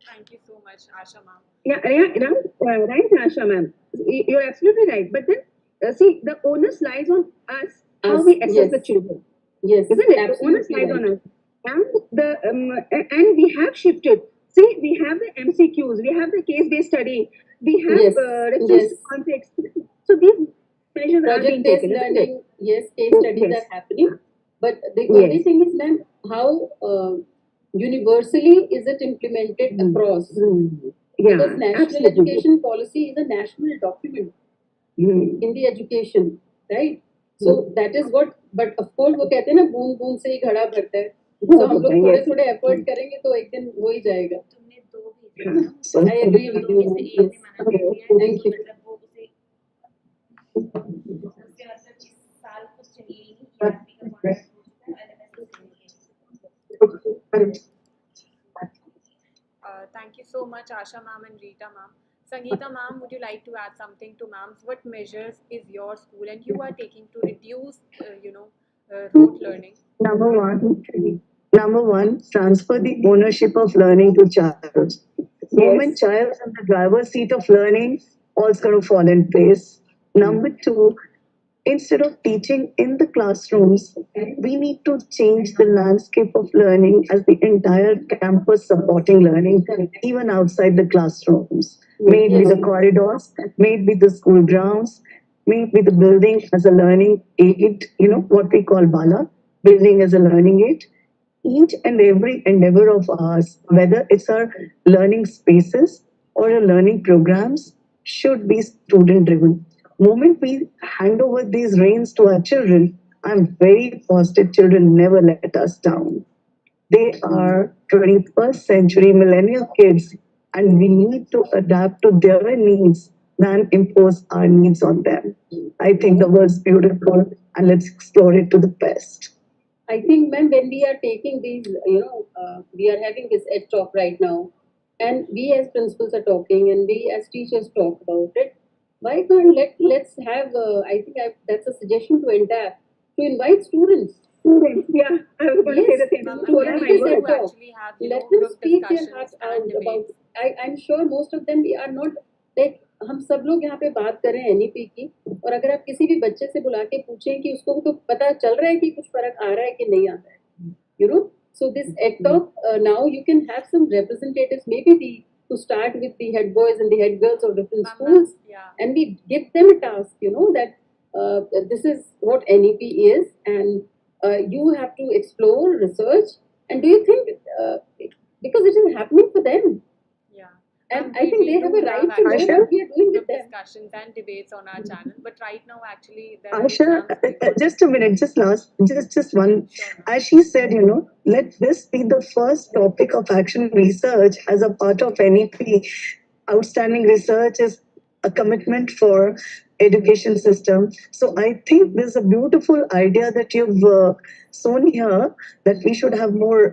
S1: Thank you so much, Asha ma'am.
S3: Right, Asha ma'am. You're absolutely right. But then, see, the onus lies on us, how we assess the children.
S6: Yes,
S3: isn't it? The onus lies on us. And we have shifted. See, we have the MCQs, we have the case-based study, we have reference to context. So these measures are being taken.
S6: Learning, yes, case studies are happening. But the only thing is, ma'am, how universally is it implemented across? Because national education policy is a national document in the education, right? So that is what, but of course वो कहते हैं ना बूंद बूंद से ही घड़ा भरता है. So हम लोग थोड़े थोड़े एफर्ट करेंगे तो एक दिन हो ही जाएगा. I agree with you. Yes. Thank you.
S1: Thank you so much, Asha ma'am and Rita ma'am. Sangeeta ma'am, would you like to add something to ma'am's? What measures is your school and you are taking to reduce, rote learning?
S2: Number one, transfer the ownership of learning to child. Moment child is in the driver's seat of learning, all's going to fall in place. Number two, instead of teaching in the classrooms, we need to change the landscape of learning as the entire campus supporting learning, even outside the classrooms. May it be the corridors, may it be the school grounds, may it be the building as a learning aid, what we call BALA, building as a learning aid. Each and every endeavor of ours, whether it's our learning spaces or our learning programs, should be student driven. Moment we hand over these reins to our children, I'm very positive children never let us down. They are 21st century millennial kids, and we need to adapt to their needs than impose our needs on them. I think the world's beautiful, and let's explore it to the best.
S6: I think, ma'am, when we are taking these, we are having this ed talk right now, and we as principals are talking, and we as teachers talk about it. Why can't let's have? That's a suggestion to entire to invite students.
S3: Students, yeah, I was going to say the same.
S1: Ma'am,
S3: So
S1: I'm
S3: what
S1: really
S3: am I
S1: to
S3: going to
S1: actually have,
S6: Let them
S1: group
S6: speak their
S1: discussions
S6: hearts out
S1: and
S6: about.
S1: debates.
S6: I'm sure most of them we are not like हम सब लोग यहाँ पे बात कर रहे हैं NEP की और अगर आप किसी भी बच्चे से बुला के पूछें कि उसको तो पता चल रहा है कि कुछ फर्क आ रहा है कि नहीं आ रहा है you know so this ed talk now you can have some representatives maybe the to start with the head boys and the head girls of different schools and we give them a task that this is what NEP is and you have to explore research and do you think because it is happening for them and I think they have a right to know what we are doing with them.
S1: Discussions and debates on our channel, but right now, actually, there
S2: Aisha, just a minute, just one. As she said, let this be the first topic of action research as a part of NEP. Outstanding research is a commitment for education system. So I think there's a beautiful idea that you've shown here that we should have more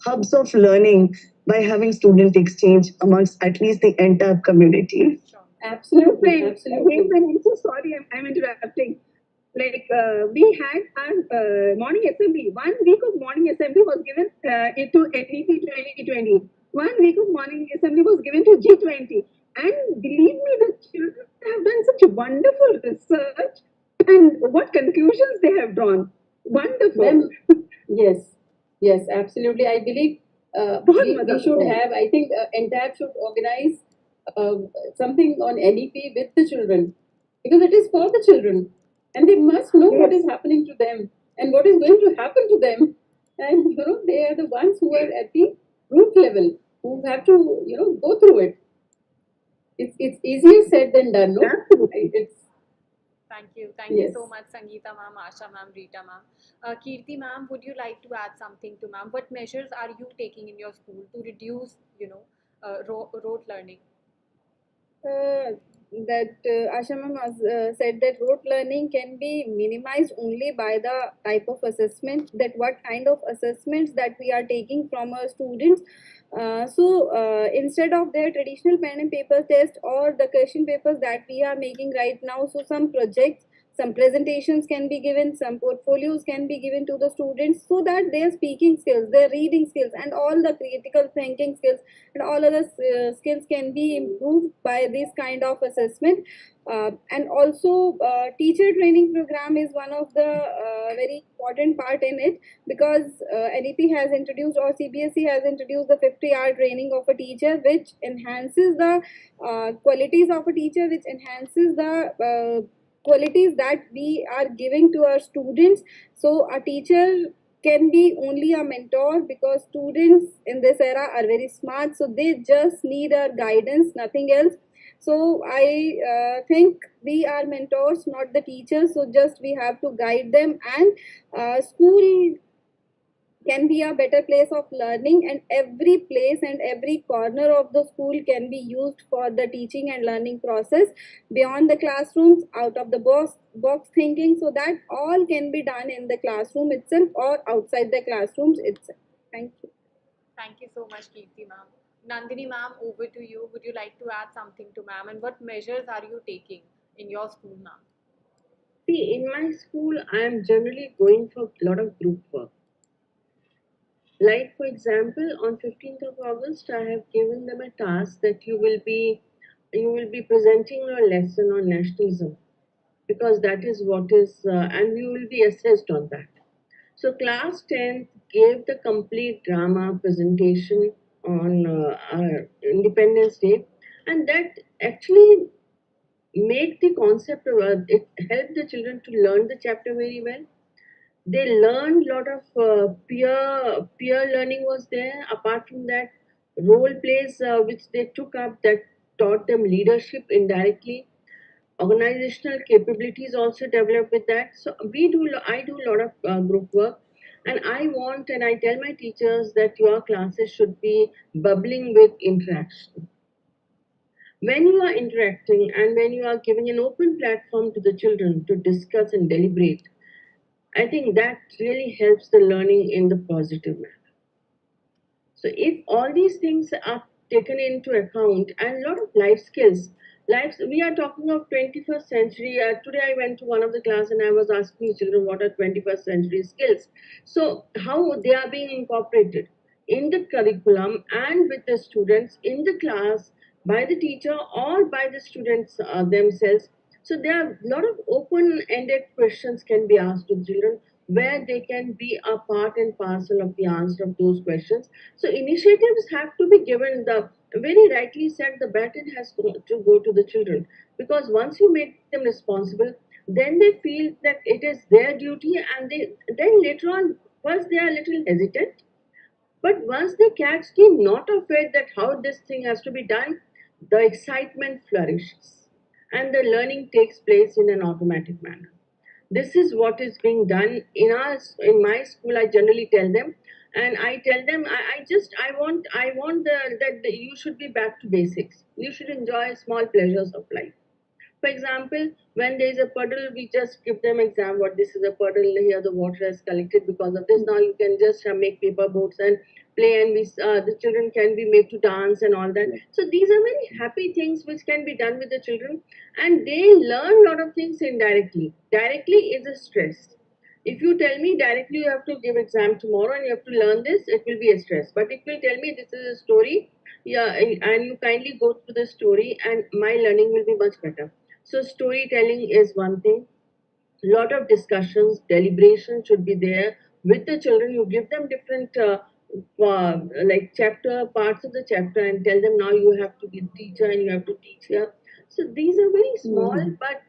S2: hubs of learning by having student exchange amongst at least the entire community.
S6: Absolutely.
S3: I'm so sorry, I'm interrupting. Like we had our morning assembly. 1 week of morning assembly was given to NEP 2020. 1 week of morning assembly was given to G20. And believe me, the children have done such wonderful research and what conclusions they have drawn. Wonderful.
S6: Yes, absolutely. I believe we should have, I think NTAP should organize something on NEP with the children because it is for the children and they must know what is happening to them and what is going to happen to them. And they are the ones who are at the root level who have to go through it. It's easier said than done, no?
S1: Thank you so much, Sangeeta ma'am, Asha ma'am, Rita ma'am. Kirti ma'am, would you like to add something to ma'am? What measures are you taking in your school to reduce, rote learning?
S4: Asha ma'am has said that rote learning can be minimized only by the type of assessment, that what kind of assessments that we are taking from our students. Instead of their traditional pen and paper test or the question papers that we are making right now, so some projects, some presentations can be given, some portfolios can be given to the students so that their speaking skills, their reading skills and all the critical thinking skills and all other skills can be improved by this kind of assessment. And also teacher training program is one of the very important part in it because NEP has introduced or CBSE has introduced the 50-hour training of a teacher which enhances the qualities of a teacher, which enhances the qualities that we are giving to our students. So a teacher can be only a mentor because students in this era are very smart, so they just need our guidance, nothing else. So I think we are mentors, not the teachers, so just we have to guide them, and school can be a better place of learning, and every place and every corner of the school can be used for the teaching and learning process beyond the classrooms, out of the box thinking, so that all can be done in the classroom itself or outside the classrooms itself. Thank you.
S1: Thank you so much, Kirti ma'am. Nandini ma'am, over to you. Would you like to add something to ma'am? And what measures are you taking in your school, ma'am?
S5: See, in my school, I am generally going for a lot of group work. Like, for example, on 15th of August, I have given them a task that you will be presenting your lesson on nationalism, because that is what is, and you will be assessed on that. So class 10th gave the complete drama presentation on our Independence Day, and that actually made the concept of it helped the children to learn the chapter very well. They learned a lot of peer learning was there. Apart from that, role plays which they took up that taught them leadership indirectly. Organizational capabilities also developed with that. So I do a lot of group work, and I tell my teachers that your classes should be bubbling with interaction. When you are interacting and when you are giving an open platform to the children to discuss and deliberate, I think that really helps the learning in the positive manner. So if all these things are taken into account, and a lot of life skills, we are talking of 21st century. Today I went to one of the class and I was asking the children what are 21st century skills. So how they are being incorporated in the curriculum and with the students in the class by the teacher or by the students themselves. So there are a lot of open-ended questions can be asked to the children where they can be a part and parcel of the answer of those questions. So initiatives have to be given. The very rightly said, the baton has to go to the children, because once you make them responsible, then they feel that it is their duty, and they then later on, first they are a little hesitant, but once they catch the knot of it, that how this thing has to be done, the excitement flourishes and the learning takes place in an automatic manner. This is what is being done in my school. I generally tell them, and I tell them, I want you should be back to basics. You should enjoy small pleasures of life. For example, when there is a puddle, we just give them exam what this is a puddle. Here the water has collected because of this. Now you can just make paper boats and play, and the children can be made to dance and all that. So these are very happy things which can be done with the children, and they learn a lot of things indirectly. Directly is a stress. If you tell me directly you have to give exam tomorrow and you have to learn this, it will be a stress. But if you tell me this is a story, yeah, and you kindly go through the story, and my learning will be much better. So storytelling is one thing. Lot of discussions, deliberation should be there with the children. You give them different like chapter parts of the chapter and tell them now you have to be the teacher and you have to teach here. So these are very small, but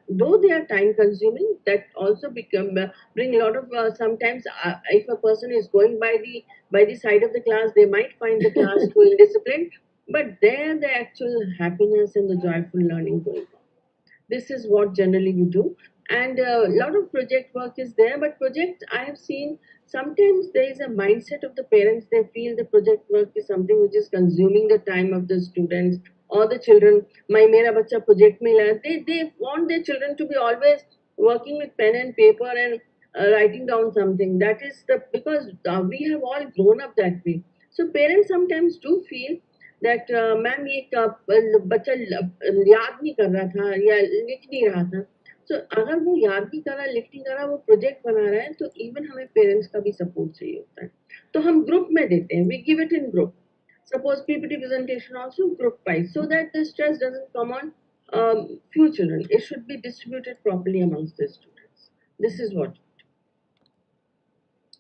S5: though they are time consuming, that also become bring a lot of sometimes if a person is going by the side of the class, they might find the class too indisciplined, but there the actual happiness and the joyful learning going on. This is what generally we do, and a lot of project work is there. But project, I have seen sometimes there is a mindset of the parents. They feel the project work is something which is consuming the time of the students or the children. My mera bacha project mein la, they want their children to be always working with pen and paper and writing down something. That is the because we have all grown up that way. So parents sometimes do feel that ma'am ये बच्चा याद नहीं कर रहा था या लिख नहीं रहा था. सो अगर वो याद नहीं कर रहा, लिख नहीं कर रहा, वो प्रोजेक्ट बना रहा है, तो इवन हमें पेरेंट्स का भी सपोर्ट चाहिए होता है. तो हम ग्रुप में देते हैं, we give it in group. Suppose PPT presentation also group wise, so that the stress doesn't come on few children. It should be distributed properly amongst the students. This is what.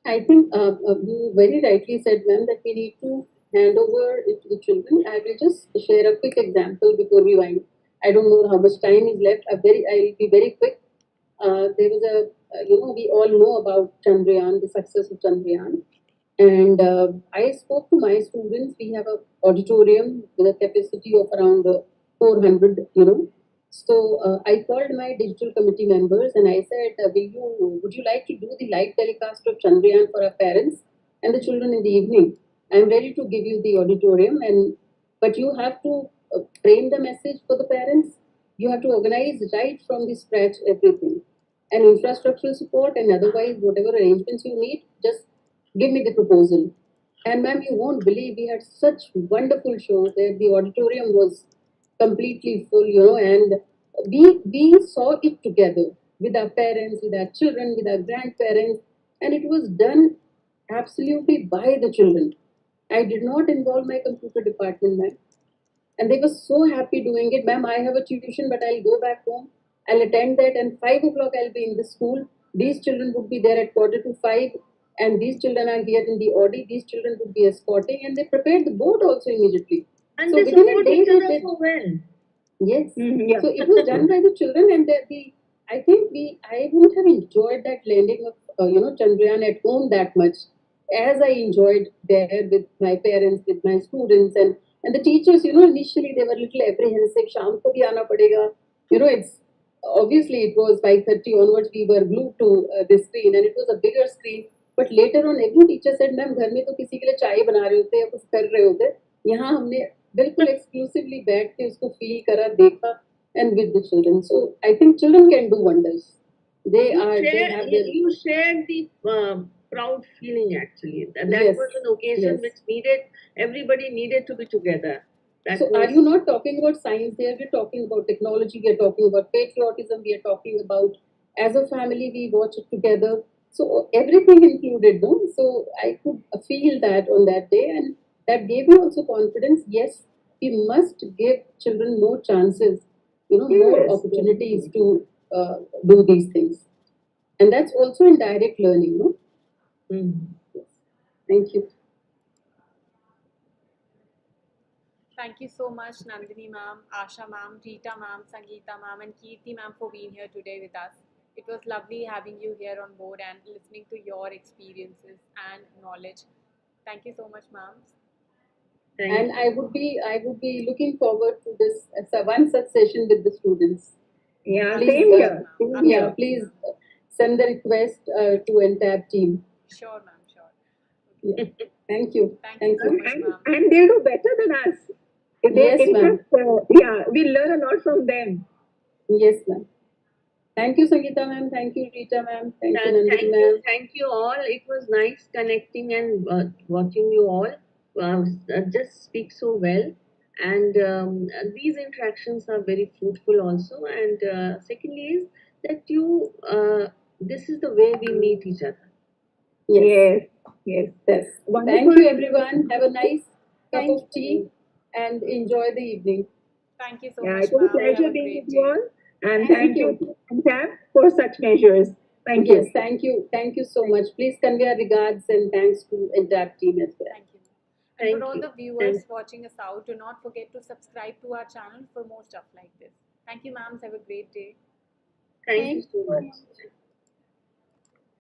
S6: I think you very rightly said, ma'am, that we need to hand over it to the children. I will just share a quick example before we wind. I don't know how much time is left. I'll be very quick. There was we all know about Chandrayaan, the success of Chandrayaan. And I spoke to my students. We have a auditorium with a capacity of around 400, So I called my digital committee members and I said, would you like to do the live telecast of Chandrayaan for our parents and the children in the evening? I'm ready to give you the auditorium, but you have to frame the message for the parents. You have to organize right from the scratch everything, and infrastructural support and otherwise whatever arrangements you need. Just give me the proposal. And ma'am, you won't believe we had such wonderful shows there. The auditorium was completely full, and we saw it together with our parents, with our children, with our grandparents, and it was done absolutely by the children. I did not involve my computer department, ma'am. And they were so happy doing it. Ma'am, I have a tuition, but I'll go back home. I'll attend that, and 5 o'clock I'll be in the school. These children would be there at 4:45, and these children are here in the Audi. These children would be escorting, and they prepared the board also immediately.
S5: And
S6: So
S5: they
S6: within a
S5: support
S6: day,
S5: each
S6: they
S5: other
S6: did.
S5: so well.
S6: Yes.
S2: Yeah.
S6: So it was done by the children, and I think I wouldn't have enjoyed that landing of Chandrayaan at home that much as I enjoyed there with my parents, with my students, and the teachers. Initially they were a little apprehensive. Sham ko bhi aana padega. It's obviously it was 5:30 onwards. We were glued to this screen, and it was a bigger screen. But later on, every teacher said, "ma'am घर में तो किसी के लिए चाय बना रहे होते या कुछ कर रहे होते, यहाँ हमने बिल्कुल exclusively बैठ के उसको feel करा, देखा, and with the children." So I think children can do wonders. They have their
S5: You shared the proud feeling actually. That
S6: Yes,
S5: was an occasion
S6: yes.
S5: which everybody needed to be together.
S6: So are you not talking about science there? We're talking about technology, we're talking about patriotism, we are talking about as a family we watch it together. So everything included, no? So I could feel that on that day, and that gave me also confidence. Yes, we must give children more chances, more
S2: Yes.
S6: opportunities to do these things. And that's also in direct learning, no? Yes. Thank you.
S1: Thank you so much, Nandini ma'am, Asha ma'am, Rita ma'am, Sangeeta ma'am, and Kirti ma'am for being here today with us. It was lovely having you here on board and listening to your experiences and knowledge. Thank you so much, ma'am.
S6: And I would be looking forward to this one such session with the students.
S2: Yeah,
S6: Please,
S2: same here. Same
S6: Yeah,
S2: here.
S6: please send the request to NTAB team.
S1: Sure, ma'am, sure.
S6: Yeah. Thank you.
S1: Thank you so much,
S2: And,
S1: ma'am.
S2: and they do better than us.
S6: Yes,
S2: In
S6: ma'am.
S2: fact, yeah, we learn a lot from them.
S6: Yes, ma'am. Thank you, Sangeeta ma'am. Thank you, Rita ma'am. Thank you, Nandini ma'am.
S5: Thank you all. It was nice connecting and watching you all just speak so well. And these interactions are very fruitful also. And secondly is that this is the way we meet each other.
S6: Yes.
S2: Yes.
S6: Yes. Thank you, everyone. Have a nice cup of tea and enjoy the evening.
S1: Thank you so
S2: Yeah,
S1: much,
S2: it was a
S1: ma'am. Have
S2: pleasure
S1: a
S2: being
S1: great
S2: with you
S1: day.
S2: all. And
S6: Thank
S2: thank you, Tab, for such measures. Thank you.
S6: Yes, thank you. Thank you so much. Please convey our regards and thanks to NTAB team as well.
S1: Thank you. And
S5: Thank
S1: for all
S5: you.
S1: the viewers watching us out, do not forget to subscribe to our channel for more stuff like this. Thank you, ma'ams. Have a great day.
S5: Thank you so much.